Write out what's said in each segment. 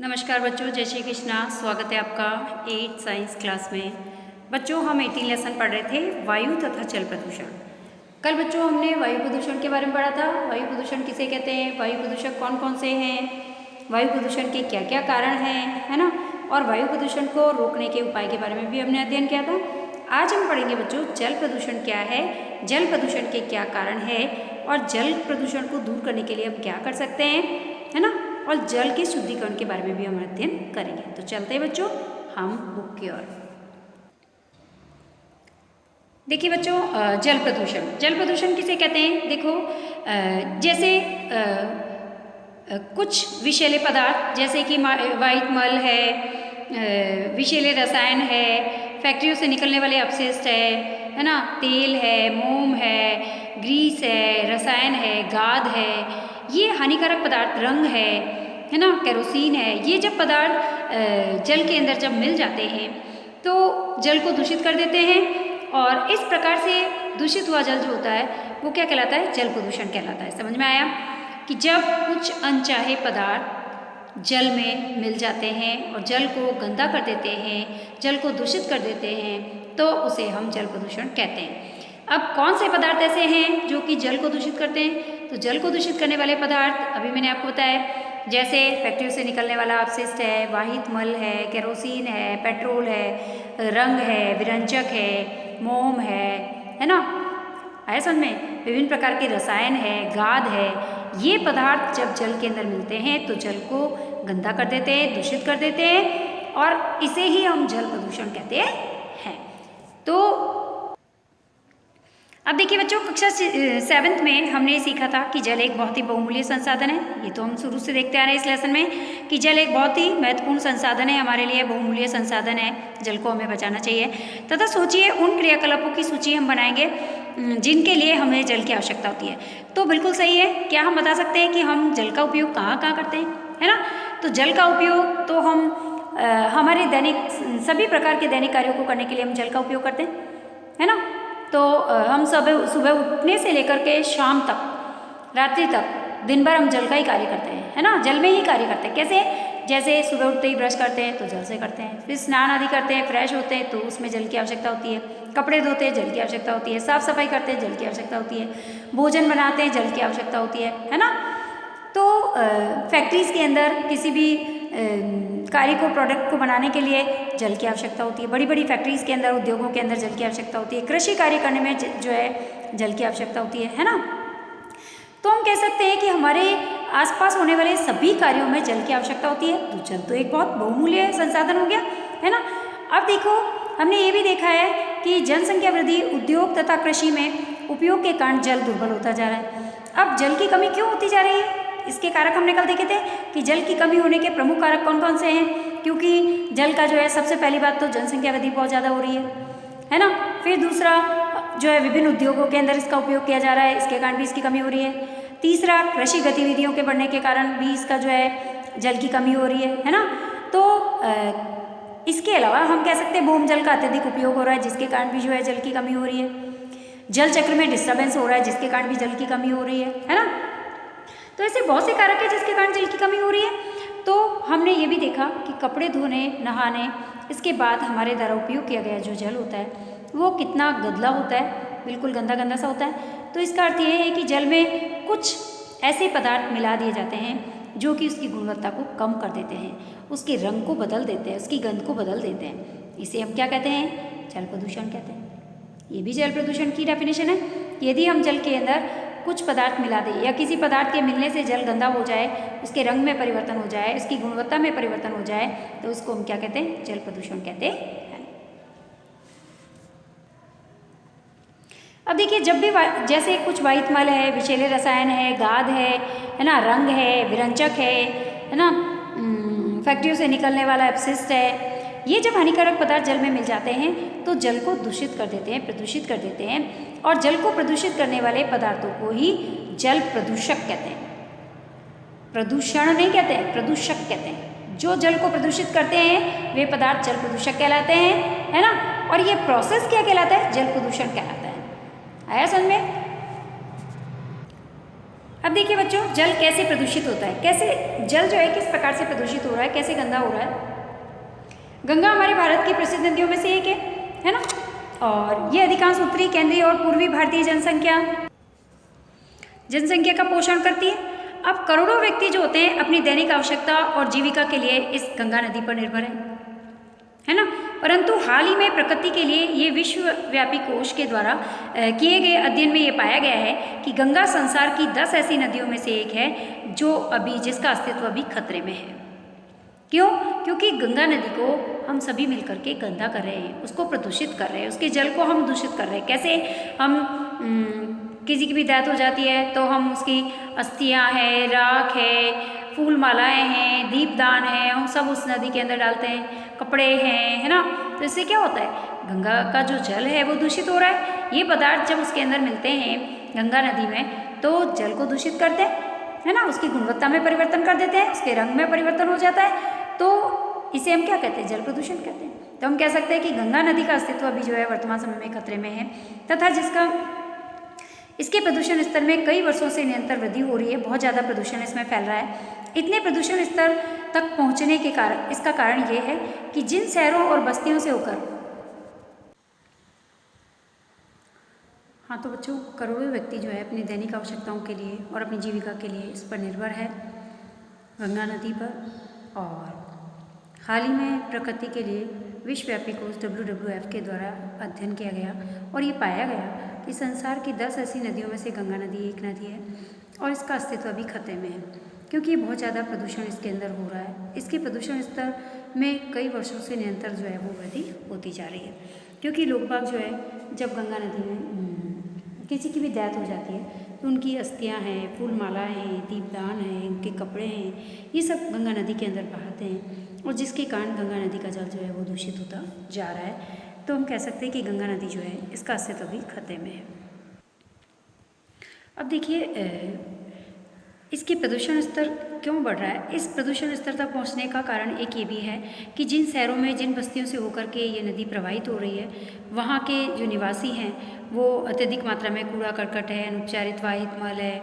नमस्कार बच्चों, जय श्री कृष्णा। स्वागत है आपका 8th साइंस क्लास में। बच्चों, हम 18 लेसन पढ़ रहे थे वायु तथा जल प्रदूषण। कल बच्चों हमने वायु प्रदूषण के बारे में पढ़ा था। वायु प्रदूषण किसे कहते हैं, वायु प्रदूषक कौन कौन से हैं, वायु प्रदूषण के क्या क्या कारण हैं, है ना। और वायु प्रदूषण को रोकने के उपाय के बारे में भी हमने अध्ययन किया था। आज हम पढ़ेंगे बच्चों जल प्रदूषण क्या है, जल प्रदूषण के क्या कारण है और जल प्रदूषण को दूर करने के लिए हम क्या कर सकते हैं, है ना। और जल के शुद्धिकरण के बारे में भी हम अध्ययन करेंगे। तो चलते हैं बच्चों हम बुक की ओर। देखिए बच्चों, जल प्रदूषण किसे कहते हैं। देखो, जैसे कुछ विषैले पदार्थ जैसे कि वायु मल है, विषैले रसायन है, फैक्ट्रियों से निकलने वाले अपशिष्ट है ना, तेल है, मोम है, ग्रीस है, रसायन है, गाद है, ये हानिकारक पदार्थ, रंग है ना, केरोसिन है, ये जब पदार्थ जल के अंदर जब मिल जाते हैं तो जल को दूषित कर देते हैं। और इस प्रकार से दूषित हुआ जल जो होता है वो क्या कहलाता है, जल प्रदूषण कहलाता है। समझ में आया कि जब कुछ अनचाहे पदार्थ जल में मिल जाते हैं और जल को गंदा कर देते हैं, जल को दूषित कर देते हैं, तो उसे हम जल प्रदूषण कहते हैं। अब कौन से पदार्थ ऐसे हैं जो कि जल को दूषित करते हैं। तो जल को दूषित करने वाले पदार्थ अभी मैंने आपको बताया, जैसे फैक्ट्रियों से निकलने वाला अपशिष्ट है, वाहित मल है, केरोसिन है, पेट्रोल है, रंग है, विरंजक है, मोम है ना, आया समझ में। विभिन्न प्रकार के रसायन है, गाद है, ये पदार्थ जब जल के अंदर मिलते हैं तो जल को गंदा कर देते हैं, दूषित कर देते हैं और इसे ही हम जल प्रदूषण कहते हैं। तो अब देखिए बच्चों, कक्षा 7th में हमने सीखा था कि जल एक बहुत ही बहुमूल्य संसाधन है। ये तो हम शुरू से देखते आ रहे हैं इस लेसन में कि जल एक बहुत ही महत्वपूर्ण संसाधन है, हमारे लिए बहुमूल्य संसाधन है। जल को हमें बचाना चाहिए। तथा सोचिए उन क्रियाकलापों की सूची हम बनाएंगे जिनके लिए हमें जल की आवश्यकता होती है। तो बिल्कुल सही है, क्या हम बता सकते हैं कि हम जल का उपयोग कहाँ कहाँ करते हैं, है ना। तो जल का उपयोग तो हम हमारे दैनिक सभी प्रकार के दैनिक कार्यों को करने के लिए हम जल का उपयोग करते हैं, है ना। तो हम सुबह उठने से लेकर के शाम तक, रात्रि तक, दिन भर हम जल का ही कार्य करते हैं, है ना। जल में ही कार्य करते हैं। कैसे, जैसे सुबह उठते ही ब्रश करते हैं तो जल से करते हैं, फिर स्नान आदि करते हैं, फ्रेश होते हैं तो उसमें जल की आवश्यकता होती है, कपड़े धोते हैं जल की आवश्यकता होती है, साफ सफाई करते हैं जल की आवश्यकता होती है, भोजन बनाते हैं जल की आवश्यकता होती है ना। तो फैक्ट्रीज़ के अंदर किसी भी कार्य को, प्रोडक्ट को बनाने के लिए जल की आवश्यकता होती है। बड़ी बड़ी फैक्ट्रीज़ के अंदर, उद्योगों के अंदर जल की आवश्यकता होती है। कृषि कार्य करने में जो है जल की आवश्यकता होती है ना। तो हम कह सकते हैं कि हमारे आसपास होने वाले सभी कार्यों में जल की आवश्यकता होती है। तो जल तो एक बहुत बहुमूल्य संसाधन हो गया, है ना। अब देखो, हमने ये भी देखा है कि जनसंख्या वृद्धि, उद्योग तथा कृषि में उपयोग के कारण जल दुर्बल होता जा रहा है। अब जल की कमी क्यों होती जा रही है, इसके कारक हमने कल देखे थे कि जल की कमी होने के प्रमुख कारक कौन कौन से हैं। क्योंकि जल का जो है, सबसे पहली बात तो जनसंख्या वृद्धि बहुत ज़्यादा हो रही है ना। फिर दूसरा जो है, विभिन्न उद्योगों के अंदर इसका उपयोग किया जा रहा है, इसके कारण भी इसकी कमी हो रही है। तीसरा, कृषि गतिविधियों के बढ़ने के कारण भी इसका जो है जल की कमी हो रही है ना। तो इसके अलावा हम कह सकते हैं भूम जल का अत्यधिक उपयोग हो रहा है, जिसके कारण भी जो है जल की कमी हो रही है। जल चक्र में डिस्टर्बेंस हो रहा है, जिसके कारण भी जल की कमी हो रही है ना। तो ऐसे बहुत से कारक है जिसके कारण जल की कमी हो रही है। तो हमने ये भी देखा कि कपड़े धोने, नहाने, इसके बाद हमारे द्वारा उपयोग किया गया जो जल होता है वो कितना गंदा होता है, बिल्कुल गंदा गंदा सा होता है। तो इसका अर्थ ये है कि जल में कुछ ऐसे पदार्थ मिला दिए जाते हैं जो कि उसकी गुणवत्ता को कम कर देते हैं, उसके रंग को बदल देते हैं, उसकी गंध को बदल देते हैं। इसे हम क्या कहते हैं, जल प्रदूषण कहते हैं। ये भी जल प्रदूषण की डेफिनेशन है। यदि हम जल के अंदर कुछ पदार्थ मिला दें या किसी पदार्थ के मिलने से जल गंदा हो जाए, उसके रंग में परिवर्तन हो जाए, उसकी गुणवत्ता में परिवर्तन हो जाए, तो उसको हम क्या कहते हैं, जल प्रदूषण कहते हैं। अब देखिए, जब भी जैसे कुछ वाहित मल है, विषैले रसायन है, गाद है ना, रंग है, विरंजक है ना, फैक्ट्रियों से निकलने वाला अपशिष्ट है, ये जब हानिकारक पदार्थ जल में मिल जाते हैं तो जल को दूषित कर देते हैं, प्रदूषित कर देते हैं। और जल को प्रदूषित करने वाले पदार्थों को ही जल प्रदूषक कहते हैं। प्रदूषण नहीं कहते हैं, प्रदूषक कहते हैं। जो जल को प्रदूषित करते हैं वे पदार्थ जल प्रदूषक कहलाते हैं, है ना। और ये प्रोसेस क्या कहलाता है, जल प्रदूषण कहलाता है। आया समझ में। अब देखिए बच्चों, जल कैसे प्रदूषित होता है, कैसे जल जो है किस प्रकार से प्रदूषित हो रहा है, कैसे गंदा हो रहा है। गंगा हमारे भारत की प्रसिद्ध नदियों में से एक है ना, और ये अधिकांश उत्तरी, केंद्रीय और पूर्वी भारतीय जनसंख्या का पोषण करती है। अब करोड़ों व्यक्ति जो होते हैं अपनी दैनिक आवश्यकता और जीविका के लिए इस गंगा नदी पर निर्भर है ना। परंतु हाल ही में प्रकृति के लिए ये विश्वव्यापी कोष के द्वारा किए गए अध्ययन में ये पाया गया है कि गंगा संसार की 10 ऐसी नदियों में से एक है जिसका अस्तित्व अभी खतरे में है। क्यों? क्योंकि गंगा नदी को हम सभी मिलकर के गंदा कर रहे हैं, उसको प्रदूषित कर रहे हैं, उसके जल को हम दूषित कर रहे हैं। कैसे? हम किसी की भी डेथ हो जाती है तो हम उसकी अस्थियां हैं, राख है, फूल मालाएँ हैं, दीपदान है, हम सब उस नदी के अंदर डालते हैं, कपड़े हैं, है ना। तो इससे क्या होता है, गंगा का जो जल है वो दूषित हो रहा है। ये पदार्थ जब उसके अंदर मिलते हैं गंगा नदी में तो जल को दूषित करते हैं, है ना, उसकी गुणवत्ता में परिवर्तन कर देते हैं, उसके रंग में परिवर्तन हो जाता है। तो इसे हम क्या कहते हैं? जल प्रदूषण कहते हैं। तो हम कह सकते हैं कि गंगा नदी का अस्तित्व अभी जो है वर्तमान समय में खतरे में है तथा इसके प्रदूषण स्तर में कई वर्षों से निरंतर वृद्धि हो रही है। बहुत ज़्यादा प्रदूषण इसमें फैल रहा है। इतने प्रदूषण स्तर तक पहुँचने के कारण इसका कारण ये है कि जिन शहरों और बस्तियों से होकर तो बच्चों, करोड़ों व्यक्ति जो है अपनी दैनिक आवश्यकताओं के लिए और अपनी जीविका के लिए इस पर निर्भर है, गंगा नदी पर। और हाल ही में प्रकृति के लिए विश्वव्यापी कोष WWF के द्वारा अध्ययन किया गया और ये पाया गया कि संसार की 10 ऐसी नदियों में से गंगा नदी एक नदी है और इसका अस्तित्व अभी खतरे में है, क्योंकि बहुत ज़्यादा प्रदूषण इसके अंदर हो रहा है। इसके प्रदूषण स्तर में कई वर्षों से निरंतर जो है वो वृद्धि होती जा रही है, क्योंकि लोग बाग जो है जब गंगा नदी में किसी की भी डेथ हो जाती है तो उनकी अस्थियां हैं, फूल मालाएँ हैं, दीपदान हैं, उनके कपड़े हैं, ये सब गंगा नदी के अंदर बहाते हैं और जिसके कारण गंगा नदी का जल जो है वो दूषित होता जा रहा है। तो हम कह सकते हैं कि गंगा नदी जो है इसका अस्तित्व भी खतरे में है। अब देखिए, इसके प्रदूषण स्तर क्यों बढ़ रहा है? इस प्रदूषण स्तर तक पहुंचने का कारण एक ये भी है कि जिन शहरों में, जिन बस्तियों से होकर के ये नदी प्रवाहित हो रही है, वहाँ के जो निवासी हैं वो अत्यधिक मात्रा में कूड़ा करकट है, अनुपचारित वाहित मल है,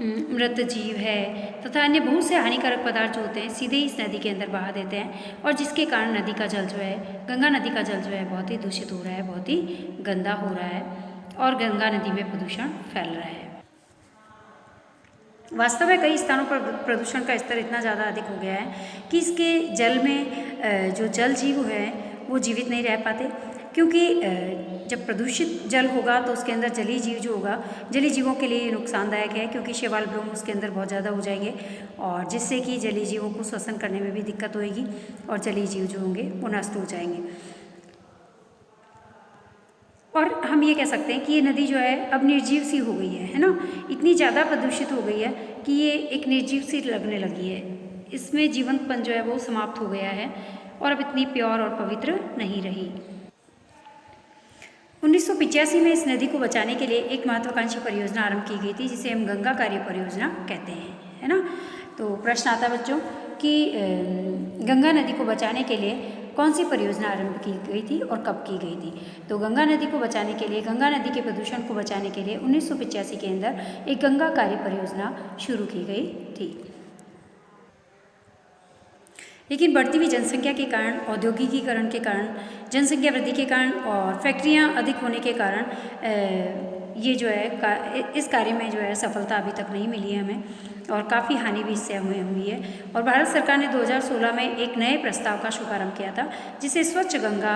मृत जीव है तथा अन्य बहुत से हानिकारक पदार्थ जो होते हैं सीधे इस नदी के अंदर बहा देते हैं और जिसके कारण नदी का जल जो है, गंगा नदी का जल जो है बहुत ही दूषित हो रहा है, बहुत ही गंदा हो रहा है और गंगा नदी में प्रदूषण फैल रहा है। वास्तव में कई स्थानों पर प्रदूषण का स्तर इतना ज़्यादा अधिक हो गया है कि इसके जल में जो जल जीव है वो जीवित नहीं रह पाते, क्योंकि जब प्रदूषित जल होगा तो उसके अंदर जलीय जीव जो होगा, जलीय जीवों के लिए नुकसानदायक है, क्योंकि शैवाल ब्रोम उसके अंदर बहुत ज़्यादा हो जाएंगे और जिससे कि जलीय जीवों को श्वसन करने में भी दिक्कत होगी और जलीय जीव जो होंगे वो नष्ट हो जाएंगे। और हम ये कह सकते हैं कि ये नदी जो है अब निर्जीव सी हो गई है ना, इतनी ज़्यादा प्रदूषित हो गई है कि ये एक निर्जीव सी लगने लगी है। इसमें जीवंतपन जो है वो समाप्त हो गया है और अब इतनी प्योर और पवित्र नहीं रही। 1985 में इस नदी को बचाने के लिए एक महत्वाकांक्षी परियोजना आरंभ की गई थी, जिसे हम गंगा कार्य परियोजना कहते हैं, है ना। तो प्रश्न आता है बच्चों कि गंगा नदी को बचाने के लिए कौन सी परियोजना आरंभ की गई थी और कब की गई थी? तो गंगा नदी को बचाने के लिए, गंगा नदी के प्रदूषण को बचाने के लिए 1985 के अंदर एक गंगा कार्य परियोजना शुरू की गई थी। लेकिन बढ़ती हुई जनसंख्या के कारण, औद्योगिकीकरण के कारण, जनसंख्या वृद्धि के कारण और फैक्ट्रियां अधिक होने के कारण ये जो है इस कार्य में जो है सफलता अभी तक नहीं मिली है हमें और काफ़ी हानि भी इससे हमें हुई है। और भारत सरकार ने 2016 में एक नए प्रस्ताव का शुभारंभ किया था, जिसे स्वच्छ गंगा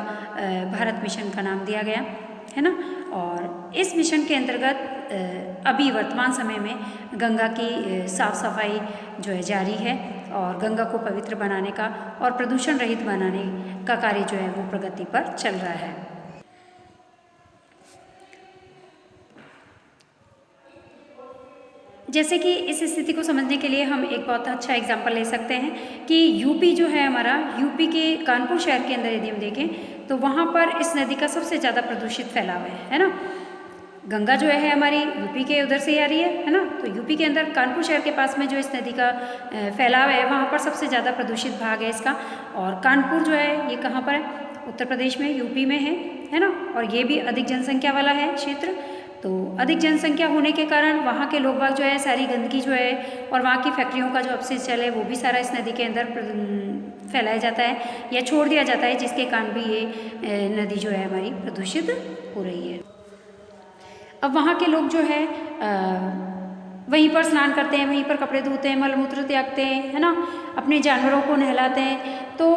भारत मिशन का नाम दिया गया, है ना। और इस मिशन के अंतर्गत अभी वर्तमान समय में गंगा की साफ सफाई जो है जारी है और गंगा को पवित्र बनाने का और प्रदूषण रहित बनाने का कार्य जो है वो प्रगति पर चल रहा है। जैसे कि इस स्थिति को समझने के लिए हम एक बहुत अच्छा एग्जाम्पल ले सकते हैं कि यूपी जो है हमारा, यूपी के कानपुर शहर के अंदर यदि हम देखें तो वहाँ पर इस नदी का सबसे ज़्यादा प्रदूषित फैलाव है ना। गंगा जो है हमारी यूपी के उधर से आ रही है ना। तो यूपी के अंदर कानपुर शहर के पास में जो इस नदी का फैलाव है, वहाँ पर सबसे ज़्यादा प्रदूषित भाग है इसका। और कानपुर जो है ये कहाँ पर है? उत्तर प्रदेश में, यूपी में है ना। और ये भी अधिक जनसंख्या वाला है क्षेत्र। तो अधिक जनसंख्या होने के कारण वहाँ के लोग बाग जो है सारी गंदगी जो है और वहाँ की फैक्ट्रियों का जो अपशिष्ट जल है वो भी सारा इस नदी के अंदर फैलाया जाता है या छोड़ दिया जाता है, जिसके कारण भी ये नदी जो है हमारी प्रदूषित हो रही है। अब वहाँ के लोग जो है वहीं पर स्नान करते हैं, वहीं पर कपड़े धोते हैं, मल मूत्र त्यागते हैं, है ना, अपने जानवरों को नहलाते हैं। तो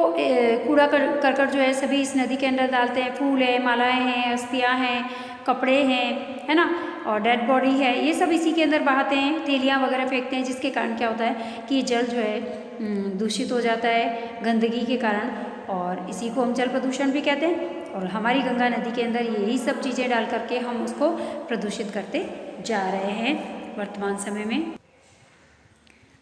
कूड़ा करकट जो है सभी इस नदी के अंदर डालते हैं। फूल है, मालाएं हैं, अस्थियाँ हैं, कपड़े हैं, है ना, और डेड बॉडी है, ये सब इसी के अंदर बहाते हैं, तेलियाँ वगैरह फेंकते हैं, जिसके कारण क्या होता है कि ये जल जो है दूषित हो जाता है गंदगी के कारण, और इसी को हम जल प्रदूषण भी कहते हैं। और हमारी गंगा नदी के अंदर यही सब चीज़ें डाल करके हम उसको प्रदूषित करते जा रहे हैं वर्तमान समय में।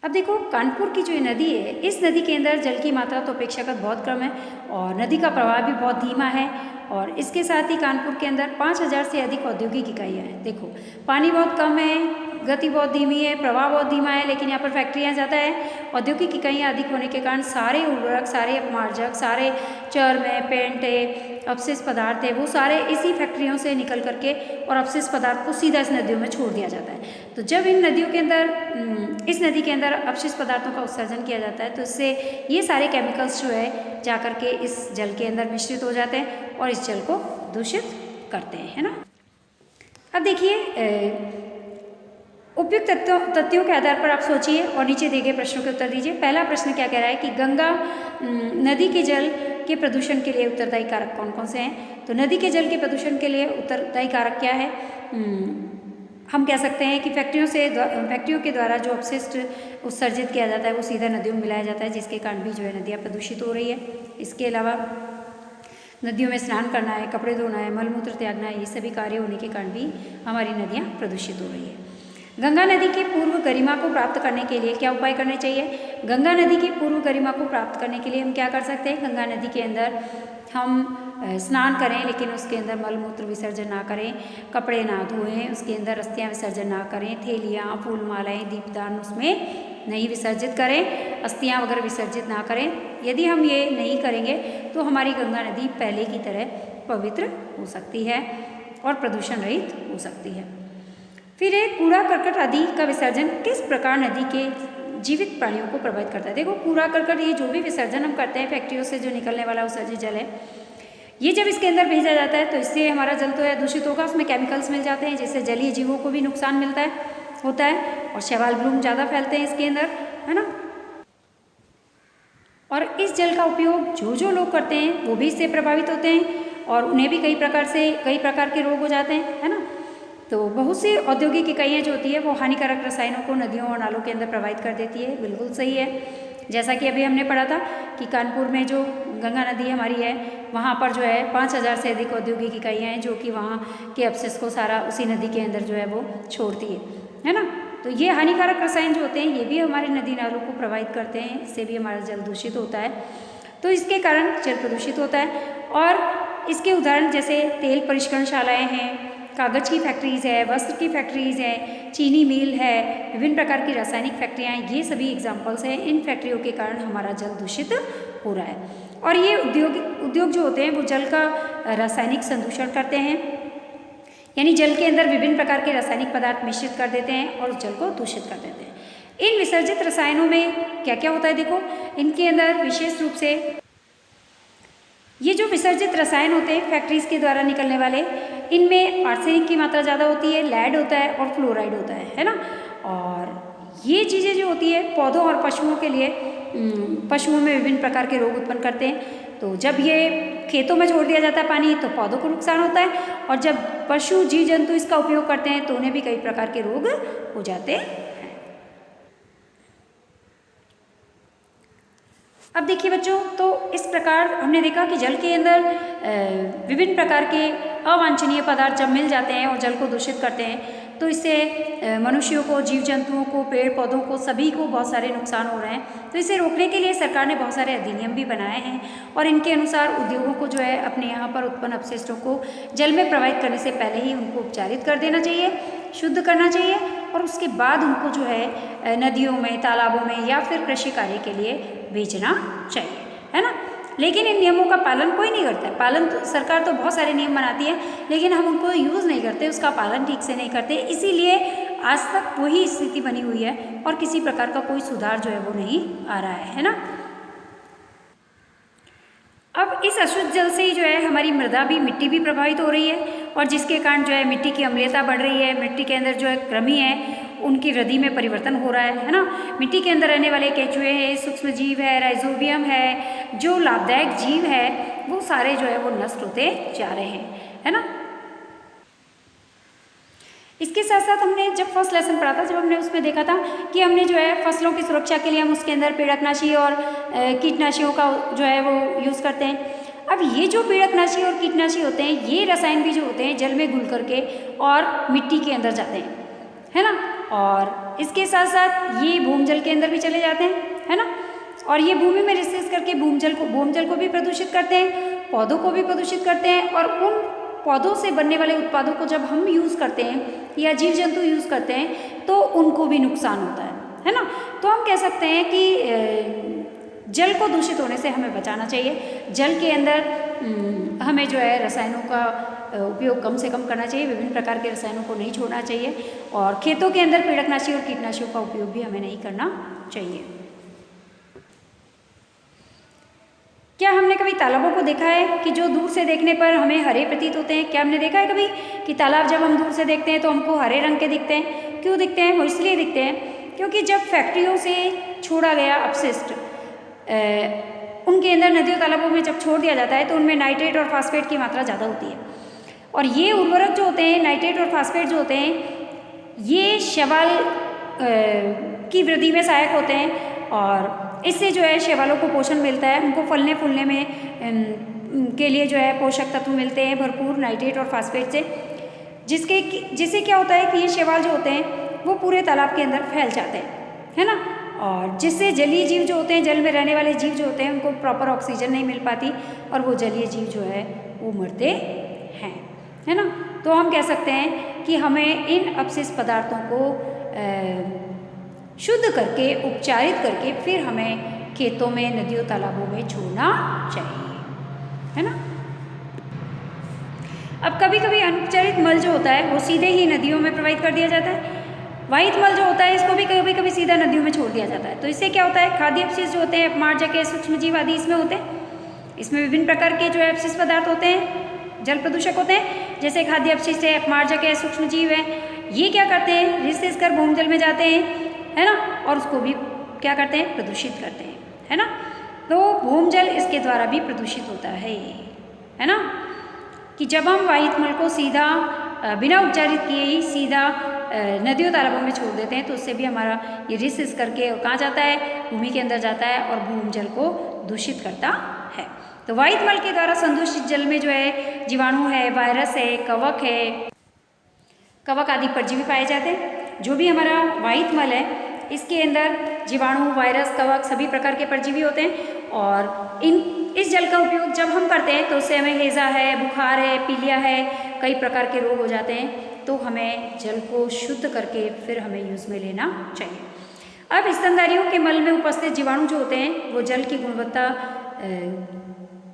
अब देखो कानपुर की जो ये नदी है, इस नदी के अंदर जल की मात्रा तो अपेक्षाकृत बहुत कम है और नदी का प्रवाह भी बहुत धीमा है, और इसके साथ ही कानपुर के अंदर 5000 से अधिक औद्योगिक इकाइयाँ हैं। देखो पानी बहुत कम है, गति बहुत धीमी है, प्रवाह बहुत धीमा है, लेकिन यहाँ पर फैक्ट्रियाँ ज़्यादा है। औद्योगिक इकाइयाँ अधिक होने के कारण सारे उर्वरक, सारे अपमार्जक, सारे चर्म है, पेंट है, अपशिष्ट पदार्थ है, वो सारे इसी फैक्ट्रियों से निकल करके और अपशिष्ट पदार्थ को सीधा इस नदियों में छोड़ दिया जाता है। तो जब इन नदियों के अंदर इस नदी के अंदर अपशिष्ट पदार्थों का उत्सर्जन किया जाता है, तो इससे ये सारे केमिकल्स जो है जा करके इस जल के अंदर मिश्रित हो जाते हैं और इस जल को दूषित करते हैं, है ना। अब देखिए उपयुक्त तथ्यों के आधार पर आप सोचिए और नीचे दिए गए प्रश्नों के उत्तर दीजिए। पहला प्रश्न क्या कह रहा है कि गंगा नदी के जल के प्रदूषण के लिए उत्तरदायी कारक कौन कौन से हैं। तो नदी के जल के प्रदूषण के लिए उत्तरदायी कारक क्या है, हम कह सकते हैं कि फैक्ट्रियों के द्वारा जो अपशिष्ट उत्सर्जित किया जाता है वो सीधा नदियों में मिलाया जाता है, जिसके कारण भी जो है नदियाँ प्रदूषित हो रही है। इसके अलावा नदियों में स्नान करना है, कपड़े धोना है, मल मूत्र त्यागना है, ये सभी कार्य होने के कारण भी हमारी नदियाँ प्रदूषित हो रही है। गंगा नदी की पूर्व गरिमा को प्राप्त करने के लिए क्या उपाय करने चाहिए। गंगा नदी की पूर्व गरिमा को प्राप्त करने के लिए हम क्या कर सकते हैं, गंगा नदी के अंदर हम स्नान करें लेकिन उसके अंदर मल मूत्र विसर्जन ना करें, कपड़े ना धोएं, उसके अंदर अस्थियाँ विसर्जन ना करें, थैलियाँ, फूल मालाएँ, दीपदान उसमें नहीं विसर्जित करें, अस्थियाँ वगैरह विसर्जित ना करें। यदि हम ये नहीं करेंगे तो हमारी गंगा नदी पहले की तरह पवित्र हो सकती है और प्रदूषण रहित हो सकती है। फिर एक कूड़ा करकट आदि का विसर्जन किस प्रकार नदी के जीवित प्राणियों को प्रभावित करता है। देखो कूड़ा करकट, ये जो भी विसर्जन हम करते हैं फैक्ट्रियों से जो निकलने वाला उत्सर्जित जल है, ये जब इसके अंदर भेजा जाता है तो इससे हमारा जल तो है दूषित होगा, उसमें केमिकल्स मिल जाते हैं जिससे जलीय जीवों को भी नुकसान होता है और शैवाल ब्लूम ज़्यादा फैलते हैं इसके अंदर, है ना। और इस जल का उपयोग जो लोग करते हैं वो भी इससे प्रभावित होते हैं और उन्हें भी कई प्रकार के रोग हो जाते हैं, है ना। तो बहुत सी औद्योगिक इकाइयाँ जो होती है वो हानिकारक रसायनों को नदियों और नालों के अंदर प्रवाहित कर देती है, बिल्कुल सही है। जैसा कि अभी हमने पढ़ा था कि कानपुर में जो गंगा नदी हमारी है वहाँ पर जो है 5000 से अधिक औद्योगिक इकाइयाँ हैं जो कि वहाँ के अपशिष्ट को सारा उसी नदी के अंदर जो है वो छोड़ती है ना। तो ये हानिकारक रसायन जो होते हैं ये भी हमारे नदी नालों को प्रभावित करते हैं, इससे भी हमारा जल दूषित होता है। तो इसके कारण जल प्रदूषित होता है और इसके उदाहरण जैसे तेल परिष्करणशालाएँ हैं, कागज़ की फैक्ट्रीज़ है, वस्त्र की फैक्ट्रीज़ है, चीनी मिल है, विभिन्न प्रकार की रासायनिक फैक्ट्रियाँ हैं, ये सभी एग्जाम्पल्स हैं। इन फैक्ट्रियों के कारण हमारा जल दूषित हो रहा है और ये उद्योग जो होते हैं वो जल का रासायनिक संदूषण करते हैं, यानी जल के अंदर विभिन्न प्रकार के रासायनिक पदार्थ मिश्रित कर देते हैं और उस जल को दूषित कर देते हैं। इन विसर्जित रसायनों में क्या क्या होता है, देखो इनके अंदर विशेष रूप से ये जो विसर्जित रसायन होते हैं फैक्ट्रीज़ के द्वारा निकलने वाले, इनमें आर्सेनिक की मात्रा ज़्यादा होती है, लेड होता है और फ्लोराइड होता है ना। और ये चीज़ें जो होती है पौधों और पशुओं के लिए, पशुओं में विभिन्न प्रकार के रोग उत्पन्न करते हैं। तो जब ये खेतों में छोड़ दिया जाता है पानी तो पौधों को नुकसान होता है और जब पशु जीव जंतु इसका उपयोग करते हैं तो उन्हें भी कई प्रकार के रोग हो जाते हैं। अब देखिए बच्चों, तो इस प्रकार हमने देखा कि जल के अंदर विभिन्न प्रकार के अवांछनीय पदार्थ जब मिल जाते हैं और जल को दूषित करते हैं तो इससे मनुष्यों को, जीव जंतुओं को, पेड़ पौधों को, सभी को बहुत सारे नुकसान हो रहे हैं। तो इसे रोकने के लिए सरकार ने बहुत सारे अधिनियम भी बनाए हैं और इनके अनुसार उद्योगों को जो है अपने यहाँ पर उत्पन्न अपशिष्टों को जल में प्रवाहित करने से पहले ही उनको उपचारित कर देना चाहिए, शुद्ध करना चाहिए और उसके बाद उनको जो है नदियों में, तालाबों में या फिर कृषि कार्य के लिए भेजना चाहिए, है ना। लेकिन इन नियमों का पालन कोई नहीं करता है। पालन तो सरकार तो बहुत सारे नियम बनाती है, लेकिन हम उनको यूज़ नहीं करते, उसका पालन ठीक से नहीं करते, इसीलिए आज तक वही स्थिति बनी हुई है और किसी प्रकार का कोई सुधार जो है वो नहीं आ रहा है ना। अब इस अशुद्ध जल से ही जो है हमारी मृदा भी, मिट्टी भी प्रभावित हो रही है और जिसके कारण जो है मिट्टी की अम्लीयता बढ़ रही है, मिट्टी के अंदर जो है कृमि है उनकी वृद्धि में परिवर्तन हो रहा है ना। मिट्टी के अंदर रहने वाले केंचुए हैं, सूक्ष्म जीव है, राइजोबियम है, जो लाभदायक जीव है वो सारे जो है वो नष्ट होते जा रहे हैं, है ना। इसके साथ साथ हमने जब फर्स्ट लेसन पढ़ा था, जब हमने उसमें देखा था कि हमने जो है फसलों की सुरक्षा के लिए हम उसके अंदर पीड़कनाशी और कीटनाशियों का जो है वो यूज़ करते हैं। अब ये जो पीड़कनाशी और कीटनाशी होते हैं, ये रसायन भी जो होते हैं जल में घुल करके और मिट्टी के अंदर जाते हैं, है ना। और इसके साथ साथ ये भूमजल के अंदर भी चले जाते हैं, है ना। और ये भूमि में रिसेस करके भूमजल को भी प्रदूषित करते हैं, पौधों को भी प्रदूषित करते हैं। और उन पौधों से बनने वाले उत्पादों को जब हम यूज़ करते हैं या जीव जंतु यूज़ करते हैं तो उनको भी नुकसान होता है ना। तो हम कह सकते हैं कि जल को दूषित होने से हमें बचाना चाहिए। जल के अंदर हमें जो है रसायनों का उपयोग कम से कम करना चाहिए, विभिन्न प्रकार के रसायनों को नहीं छोड़ना चाहिए और खेतों के अंदर पीड़कनाशी और कीटनाशियों का उपयोग भी हमें नहीं करना चाहिए। क्या हमने कभी तालाबों को देखा है कि जो दूर से देखने पर हमें हरे प्रतीत होते हैं? क्या हमने देखा है कभी कि तालाब जब हम दूर से देखते हैं तो हमको हरे रंग के दिखते हैं? क्यों दिखते हैं? वो इसलिए दिखते हैं क्योंकि जब फैक्ट्रियों से छोड़ा गया अपशिष्ट उनके अंदर नदियों तालाबों में जब छोड़ दिया जाता है तो उनमें नाइट्रेट और फास्फेट की मात्रा ज़्यादा होती है। और ये उर्वरक जो होते हैं, नाइट्रेट और फास्फेट जो होते हैं, ये शैवाल की वृद्धि में सहायक होते हैं और इससे जो है शैवालों को पोषण मिलता है, उनको फलने फूलने में के लिए जो है पोषक तत्व मिलते हैं भरपूर नाइट्रेट और फास्फेट से, जिससे क्या होता है कि ये शैवाल जो होते हैं वो पूरे तालाब के अंदर फैल जाते हैं, है ना। और जिससे जलीय जीव जो होते हैं, जल में रहने वाले जीव जो होते हैं, उनको प्रॉपर ऑक्सीजन नहीं मिल पाती और वो जलीय जीव जो है वो मरते हैं, है ना। तो हम कह सकते हैं कि हमें इन अपशिष्ट पदार्थों को शुद्ध करके, उपचारित करके फिर हमें खेतों में, नदियों, तालाबों में छोड़ना चाहिए, है ना। अब कभी कभी अनुपचारित मल जो होता है वो सीधे ही नदियों में प्रवाहित कर दिया जाता है। वाहित मल जो होता है इसको भी कभी कभी सीधा नदियों में छोड़ दिया जाता है। तो इससे क्या होता है, खाद्य अपशिष्ट जो होते हैं, अपमार्जक, सूक्ष्म जीव आदि इसमें होते हैं। इसमें विभिन्न प्रकार के जो है अपशिष्ट पदार्थ होते हैं, जल प्रदूषक होते हैं, जैसे खाद्य अपशिष्ट है, अपमार्जक है, सूक्ष्म जीव है। ये क्या करते हैं, रिसेस कर भूमजल में जाते हैं, है ना, और उसको भी क्या करते हैं, प्रदूषित करते हैं, है ना। तो भूमजल इसके द्वारा भी प्रदूषित होता है ना। कि जब हम वाहित मल को सीधा बिना उपचारित किए ही सीधा नदियों तालाबों में छोड़ देते हैं तो उससे भी हमारा ये रिसेस करके कहाँ जाता है, भूमि के अंदर जाता है और भूमजल को दूषित करता है। तो वाहित मल के द्वारा संदूषित जल में जो है जीवाणु है, वायरस है, कवक आदि परजीवी पाए जाते हैं। जो भी हमारा वाहित मल है इसके अंदर जीवाणु, वायरस, कवक सभी प्रकार के परजीवी होते हैं और इस जल का उपयोग जब हम करते हैं तो उससे हमें हैज़ा है, बुखार है, पीलिया है, कई प्रकार के रोग हो जाते हैं। तो हमें जल को शुद्ध करके फिर हमें यूज़ में लेना चाहिए। अब स्तनधारियों के मल में उपस्थित जीवाणु जो होते हैं वो जल की गुणवत्ता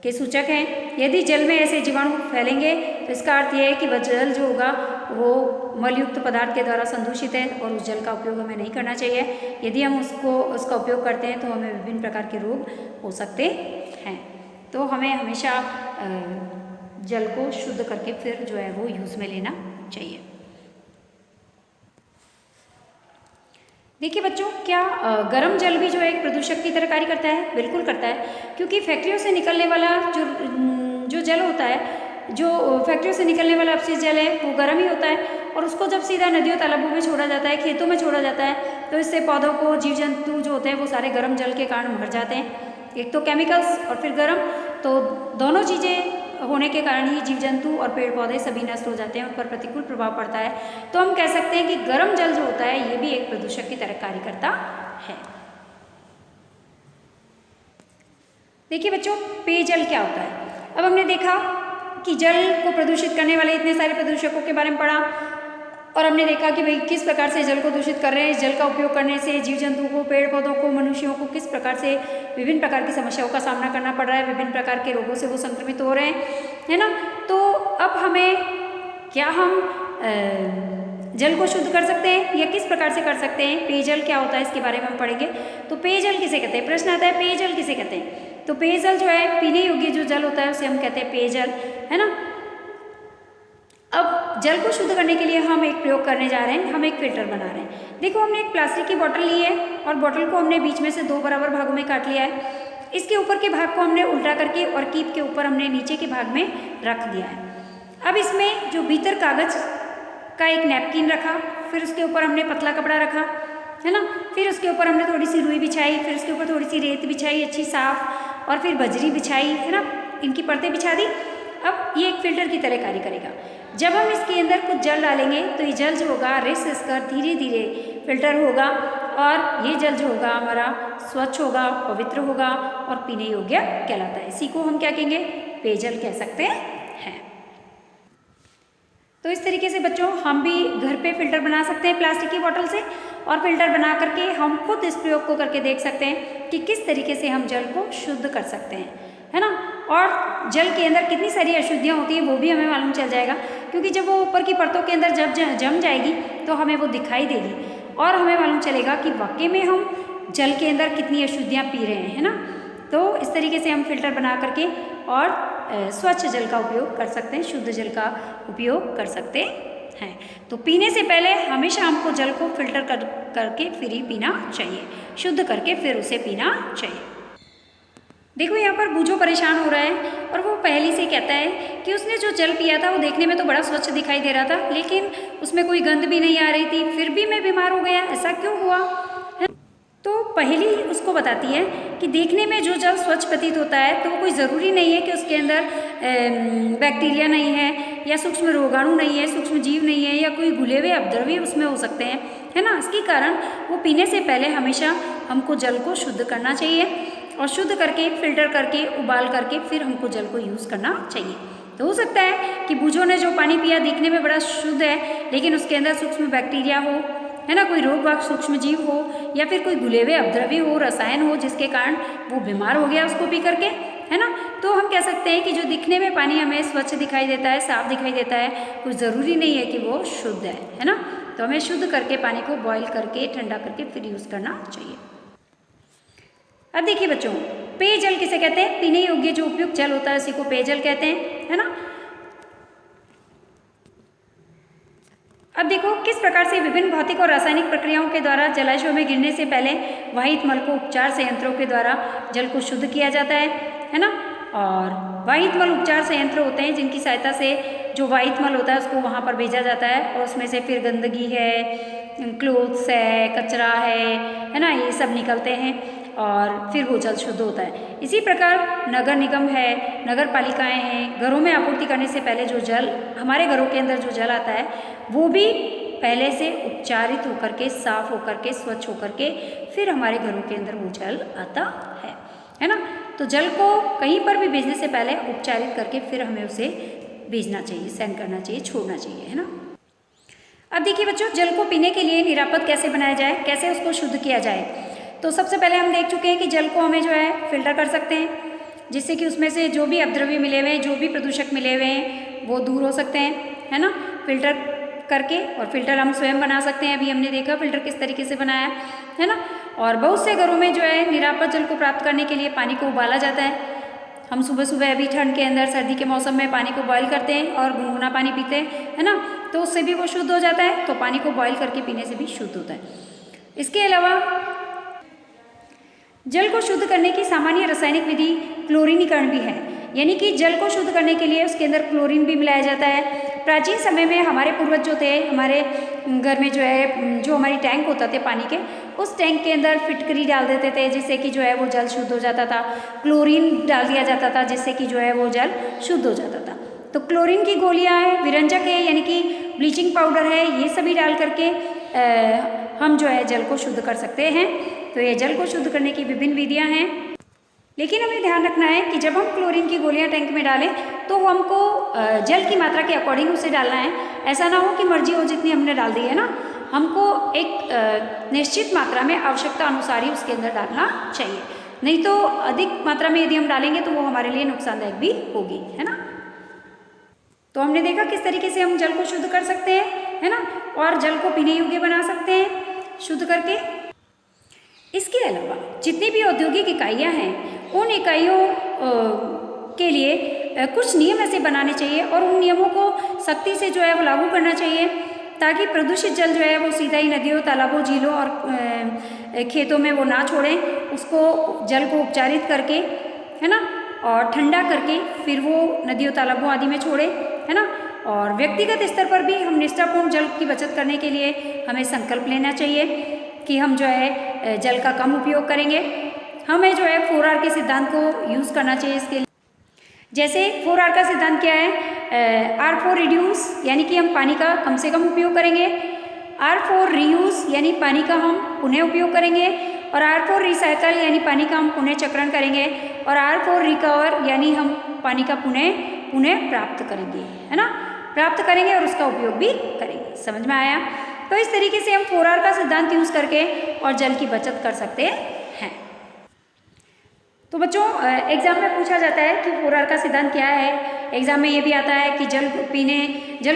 के सूचक हैं। यदि जल में ऐसे जीवाणु फैलेंगे तो इसका अर्थ यह है कि वह जल जो होगा वो मलयुक्त पदार्थ के द्वारा संदूषित है और उस जल का उपयोग हमें नहीं करना चाहिए। यदि हम उसका उपयोग करते हैं तो हमें विभिन्न प्रकार के रोग हो सकते हैं। तो हमें हमेशा जल को शुद्ध करके फिर जो है वो यूज़ में लेना चाहिए। देखिए बच्चों, क्या गर्म जल भी जो है एक प्रदूषक की तरह कार्य करता है? बिल्कुल करता है, क्योंकि फैक्ट्रियों से निकलने वाला जो जल होता है, जो फैक्ट्रियों से निकलने वाला अपशिष्ट जल है वो गर्म ही होता है और उसको जब सीधा नदियों तालाबों में छोड़ा जाता है, खेतों में छोड़ा जाता है तो इससे पौधों को, जीव जंतु जो होते हैं वो सारे गर्म जल के कारण मर जाते हैं। एक तो केमिकल्स और फिर गर्म, तो दोनों चीज़ें होने के कारण ही जीव जंतु और पेड़ पौधे सभी नष्ट हो जाते हैं, उन पर प्रतिकूल प्रभाव पड़ता है। तो हम कह सकते हैं कि गर्म जल जो होता है ये भी एक प्रदूषक की तरह कार्य करता है। देखिए बच्चों, पेयजल क्या होता है? अब हमने देखा कि जल को प्रदूषित करने वाले इतने सारे प्रदूषकों के बारे में पढ़ा। और हमने देखा कि भाई किस प्रकार से जल को दूषित कर रहे हैं। जल का उपयोग करने से जीव जंतुओं को, पेड़ पौधों को, मनुष्यों को किस प्रकार से विभिन्न प्रकार की समस्याओं का सामना करना पड़ रहा है, विभिन्न प्रकार के रोगों से वो संक्रमित हो रहे हैं, है ना। तो अब हमें क्या हम जल को शुद्ध कर सकते हैं या किस प्रकार से कर सकते हैं, पेयजल क्या होता है इसके बारे में हम पढ़ेंगे। तो पेयजल किसे कहते हैं, प्रश्न आता है पेयजल किसे कहते हैं। तो पेयजल जो है पीने योग्य जो जल होता है उसे हम कहते हैं पेयजल, है ना। अब जल को शुद्ध करने के लिए हम एक प्रयोग करने जा रहे हैं, हम एक फिल्टर बना रहे हैं। देखो हमने एक प्लास्टिक की बोतल ली है और बोतल को हमने बीच में से 2 बराबर भागों में काट लिया है। इसके ऊपर के भाग को हमने उल्टा करके और कीप के ऊपर हमने नीचे के भाग में रख दिया है। अब इसमें जो भीतर कागज का एक नैपकिन रखा, फिर उसके ऊपर हमने पतला कपड़ा रखा, है ना। फिर उसके ऊपर हमने थोड़ी सी रुई बिछाई, फिर उसके ऊपर थोड़ी सी रेत बिछाई अच्छी साफ, और फिर बजरी बिछाई, है ना। इनकी परतें बिछा दी। अब ये एक फिल्टर की तरह कार्य करेगा। जब हम इसके अंदर कुछ जल डालेंगे तो ये जल जो होगा रिस कर धीरे धीरे फिल्टर होगा और ये जल जो होगा हमारा स्वच्छ होगा, पवित्र होगा और पीने योग्य कहलाता है। इसी को हम क्या कहेंगे, पेयजल कह सकते हैं। तो इस तरीके से बच्चों हम भी घर पे फिल्टर बना सकते हैं प्लास्टिक की बोतल से, और फिल्टर बना करके हम खुद इस प्रयोग को करके देख सकते हैं कि किस तरीके से हम जल को शुद्ध कर सकते हैं, है ना। और जल के अंदर कितनी सारी अशुद्धियाँ होती हैं वो भी हमें मालूम चल जाएगा, क्योंकि जब वो ऊपर की परतों के अंदर जब जम जाएगी तो हमें वो दिखाई देगी और हमें मालूम चलेगा कि वाकई में हम जल के अंदर कितनी अशुद्धियाँ पी रहे हैं, है ना। तो इस तरीके से हम फिल्टर बना करके और स्वच्छ जल का उपयोग कर सकते हैं, शुद्ध जल का उपयोग कर सकते हैं। तो पीने से पहले हमेशा हमको जल को फिल्टर करके फिर ही पीना चाहिए, शुद्ध करके फिर उसे पीना चाहिए। देखो यहाँ पर बूझो परेशान हो रहा है और वो पहले से कहता है कि उसने जो जल पिया था वो देखने में तो बड़ा स्वच्छ दिखाई दे रहा था, लेकिन उसमें कोई गंध भी नहीं आ रही थी, फिर भी मैं बीमार हो गया, ऐसा क्यों हुआ। तो पहली उसको बताती है कि देखने में जो जल स्वच्छ प्रतीत होता है तो कोई ज़रूरी नहीं है कि उसके अंदर बैक्टीरिया नहीं है या सूक्ष्म रोगाणु नहीं है, सूक्ष्म जीव नहीं है या कोई घुले हुए अपद्रव्य उसमें हो सकते हैं, है ना। इसके कारण वो पीने से पहले हमेशा हमको जल को शुद्ध करना चाहिए और शुद्ध करके फिल्टर करके उबाल करके फिर हमको जल को यूज़ करना चाहिए। तो हो सकता है कि बूझो ने जो पानी पिया देखने में बड़ा शुद्ध है, लेकिन उसके अंदर सूक्ष्म बैक्टीरिया हो, है ना, कोई रोगवाहक सूक्ष्म जीव हो या फिर कोई घुले हुए अपद्रव्य हो, रसायन हो, जिसके कारण वो बीमार हो गया उसको पी करके, है ना। तो हम कह सकते हैं कि जो दिखने में पानी हमें स्वच्छ दिखाई देता है, साफ दिखाई देता है, कुछ ज़रूरी नहीं है कि वो शुद्ध है ना। तो हमें शुद्ध करके पानी को बॉयल करके ठंडा करके फिर यूज़ करना चाहिए। अब देखिए बच्चों, पेयजल किसे कहते हैं, पीने योग्य जो उपयुक्त जल होता है उसी को पेयजल कहते हैं, है ना। अब देखो किस प्रकार से विभिन्न भौतिक और रासायनिक प्रक्रियाओं के द्वारा जलाशयों में गिरने से पहले वाहित मल को उपचार संयंत्रों के द्वारा जल को शुद्ध किया जाता है ना। और वाहित मल उपचार संयंत्र होते हैं जिनकी सहायता से जो वाहित मल होता है उसको वहाँ पर भेजा जाता है और उसमें से फिर गंदगी है, क्लोथ्स है, कचरा है ना, ये सब निकलते हैं और फिर वो जल शुद्ध होता है। इसी प्रकार नगर निगम है, नगर पालिकाएँ हैं, घरों में आपूर्ति करने से पहले जो जल हमारे घरों के अंदर जो जल आता है वो भी पहले से उपचारित होकर के, साफ होकर के, स्वच्छ होकर के फिर हमारे घरों के अंदर वो जल आता है ना। तो जल को कहीं पर भी भेजने से पहले उपचारित करके फिर हमें उसे भेजना चाहिए, सेंड करना चाहिए, छोड़ना चाहिए, है ना। अब देखिए बच्चों, जल को पीने के लिए निरापद कैसे बनाया जाए, कैसे उसको शुद्ध किया जाए। तो सबसे पहले हम देख चुके हैं कि जल को हमें जो है फिल्टर कर सकते हैं, जिससे कि उसमें से जो भी अपद्रव्य मिले हुए हैं, जो भी प्रदूषक मिले हुए हैं वो दूर हो सकते हैं, है ना। फिल्टर करके, और फिल्टर हम स्वयं बना सकते हैं, अभी हमने देखा फिल्टर किस तरीके से बनाया है ना। और बहुत से घरों में जो है निरापद जल को प्राप्त करने के लिए पानी को उबाला जाता है। हम सुबह सुबह अभी ठंड के अंदर, सर्दी के मौसम में पानी को बॉयल करते हैं और गुनगुना पानी पीते हैं, है ना। तो उससे भी वो शुद्ध हो जाता है। तो पानी को बॉयल करके पीने से भी शुद्ध होता है। इसके अलावा जल को शुद्ध करने की सामान्य रासायनिक विधि क्लोरीनीकरण भी है, यानी कि जल को शुद्ध करने के लिए उसके अंदर क्लोरीन भी मिलाया जाता है। प्राचीन समय में हमारे पूर्वज जो थे, हमारे घर में जो है, जो हमारी टैंक होता थे पानी के, उस टैंक के अंदर फिटकरी डाल देते थे जिससे कि जो है वो जल शुद्ध हो जाता था। क्लोरीन डाल दिया जाता था जिससे कि जो है वो जल शुद्ध हो जाता था। तो क्लोरीन की गोलियाँ हैं, विरंजक है यानी कि ब्लीचिंग पाउडर है, ये सभी डाल करके हम जो है जल को शुद्ध कर सकते हैं। तो ये जल को शुद्ध करने की विभिन्न विधियाँ हैं। लेकिन हमें ध्यान रखना है कि जब हम क्लोरीन की गोलियां टैंक में डालें तो हमको जल की मात्रा के अकॉर्डिंग उसे डालना है। ऐसा ना हो कि मर्जी हो जितनी हमने डाल दी है ना, हमको एक निश्चित मात्रा में आवश्यकता अनुसार ही उसके अंदर डालना चाहिए, नहीं तो अधिक मात्रा में यदि हम डालेंगे तो वो हमारे लिए नुकसानदायक भी होगी, है ना। तो हमने देखा किस तरीके से हम जल को शुद्ध कर सकते हैं, है ना, और जल को पीने योग्य बना सकते हैं शुद्ध करके। इसके अलावा जितनी भी औद्योगिक इकाइयाँ हैं उन इकाइयों के लिए कुछ नियम ऐसे बनाने चाहिए और उन नियमों को सख्ती से जो है वो लागू करना चाहिए, ताकि प्रदूषित जल जो है वो सीधा ही नदियों, तालाबों, झीलों और खेतों में वो ना छोड़ें। उसको जल को उपचारित करके, है ना, और ठंडा करके फिर वो नदियों, तालाबों आदि में छोड़े, है ना। और व्यक्तिगत स्तर पर भी हम निष्ठापूर्ण जल की बचत करने के लिए हमें संकल्प लेना चाहिए कि हम जो है जल का कम उपयोग करेंगे। हमें जो है 4R के सिद्धांत को यूज़ करना चाहिए इसके लिए। जैसे 4R का सिद्धांत क्या है, R for रिड्यूस यानी कि हम पानी का कम से कम उपयोग करेंगे, R for रीयूज़ यानी पानी का हम पुनः उपयोग करेंगे, और R for रिसाइकल यानी पानी का हम पुनः चक्रण करेंगे, और R for रिकवर यानी हम पानी का पुनः प्राप्त करेंगे, है ना, प्राप्त करेंगे और उसका उपयोग भी करेंगे। समझ में आया। तो इस तरीके से हम 4R का सिद्धांत यूज़ करके और जल की बचत कर सकते हैं। तो बच्चों एग्जाम में पूछा जाता है कि 4R का सिद्धांत क्या है। एग्जाम में ये भी आता है कि जल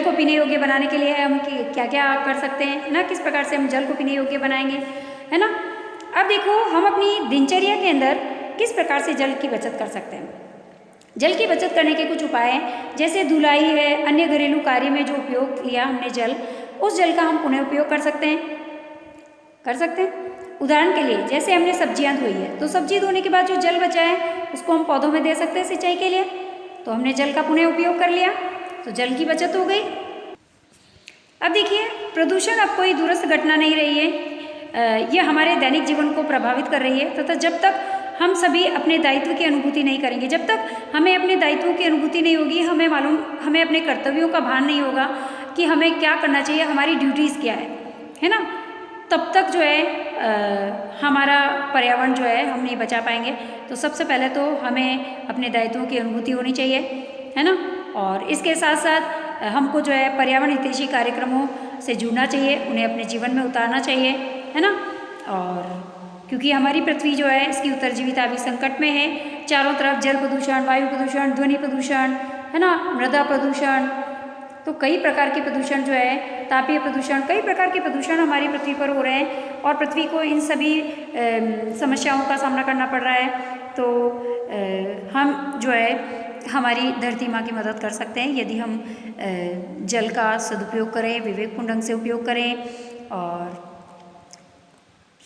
को पीने योग्य बनाने के लिए हम क्या क्या कर सकते हैं ना, किस प्रकार से हम जल को पीने योग्य बनाएंगे, है ना। अब देखो हम अपनी दिनचर्या के अंदर किस प्रकार से जल की बचत कर सकते हैं। जल की बचत करने के कुछ उपाय हैं, जैसे धुलाई है, अन्य घरेलू कार्य में जो उपयोग किया हमने जल, उस जल का हम पुनः उपयोग कर सकते हैं। उदाहरण के लिए जैसे हमने सब्जियां धोई है तो सब्जी धोने के बाद जो जल बचा है उसको हम पौधों में दे सकते हैं सिंचाई के लिए, तो हमने जल का पुनः उपयोग कर लिया, तो जल की बचत हो गई। अब देखिए प्रदूषण अब कोई दूरस्थ घटना नहीं रही है, यह हमारे दैनिक जीवन को प्रभावित कर रही है, तथा जब तक हम सभी अपने दायित्व की अनुभूति नहीं करेंगे, जब तक हमें अपने दायित्वों की अनुभूति नहीं होगी, हमें अपने कर्तव्यों का भान नहीं होगा कि हमें क्या करना चाहिए, हमारी ड्यूटीज़ क्या है ना, तब तक जो है हमारा पर्यावरण जो है हम नहीं बचा पाएंगे। तो सबसे पहले तो हमें अपने दायित्वों की अनुभूति होनी चाहिए, है ना, और इसके साथ साथ हमको जो है पर्यावरण हितैषी कार्यक्रमों से जुड़ना चाहिए, उन्हें अपने जीवन में उतारना चाहिए, है ना। और क्योंकि हमारी पृथ्वी जो है इसकी उत्तरजीविता अभी संकट में है, चारों तरफ जल प्रदूषण, वायु प्रदूषण, ध्वनि प्रदूषण, है ना, मृदा प्रदूषण, तो कई प्रकार के प्रदूषण जो है, तापीय प्रदूषण, कई प्रकार के प्रदूषण हमारी पृथ्वी पर हो रहे हैं और पृथ्वी को इन सभी समस्याओं का सामना करना पड़ रहा है। तो हम जो है हमारी धरती माँ की मदद कर सकते हैं यदि हम जल का सदुपयोग करें, विवेकपूर्ण ढंग से उपयोग करें और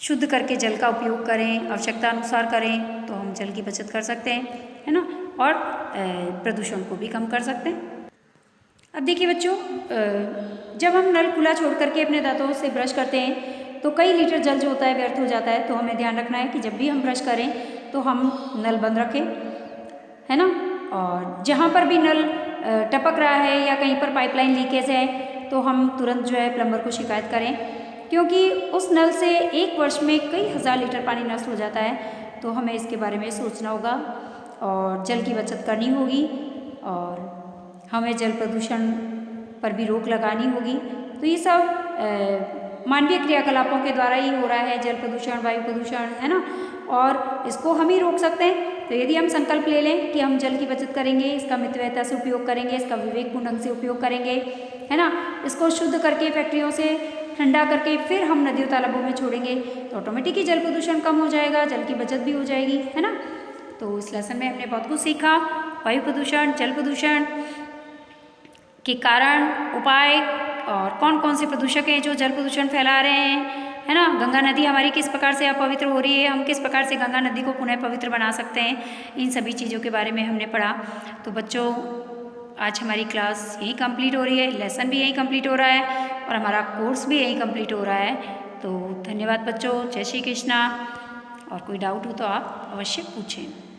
शुद्ध करके जल का उपयोग करें, आवश्यकता अनुसार करें, तो हम जल की बचत कर सकते हैं, है ना, और प्रदूषण को भी कम कर सकते हैं। अब देखिए बच्चों, जब हम नल खुला छोड़ करके अपने दांतों से ब्रश करते हैं तो कई लीटर जल जो होता है व्यर्थ हो जाता है। तो हमें ध्यान रखना है कि जब भी हम ब्रश करें तो हम नल बंद रखें, है ना, और जहाँ पर भी नल टपक रहा है या कहीं पर पाइपलाइन लीकेज है तो हम तुरंत जो है प्लम्बर को शिकायत करें, क्योंकि उस नल से एक वर्ष में कई हज़ार लीटर पानी नष्ट हो जाता है। तो हमें इसके बारे में सोचना होगा और जल की बचत करनी होगी और हमें जल प्रदूषण पर भी रोक लगानी होगी। तो ये सब मानवीय क्रियाकलापों के द्वारा ही हो रहा है, जल प्रदूषण, वायु प्रदूषण, है ना, और इसको हम ही रोक सकते हैं। तो यदि हम संकल्प ले लें कि हम जल की बचत करेंगे, इसका मितव्ययता से उपयोग करेंगे, इसका विवेकपूर्ण ढंग से उपयोग करेंगे, है ना, इसको शुद्ध करके फैक्ट्रियों से ठंडा करके फिर हम नदियों तालाबों में छोड़ेंगे, तो ऑटोमेटिक ही जल प्रदूषण कम हो जाएगा, जल की बचत भी हो जाएगी, है ना। तो इस लेसन में हमने बहुत कुछ सीखा, वायु प्रदूषण, जल प्रदूषण के कारण, उपाय और कौन कौन से प्रदूषक हैं जो जल प्रदूषण फैला रहे हैं, है ना। गंगा नदी हमारी किस प्रकार से अपवित्र हो रही है, हम किस प्रकार से गंगा नदी को पुनः पवित्र बना सकते हैं, इन सभी चीज़ों के बारे में हमने पढ़ा। तो बच्चों आज हमारी क्लास यहीं कंप्लीट हो रही है, लेसन भी यहीं कंप्लीट हो रहा है और हमारा कोर्स भी यहीं कंप्लीट हो रहा है। तो धन्यवाद बच्चों, जय श्री कृष्णा। और कोई डाउट हो तो आप अवश्य पूछें।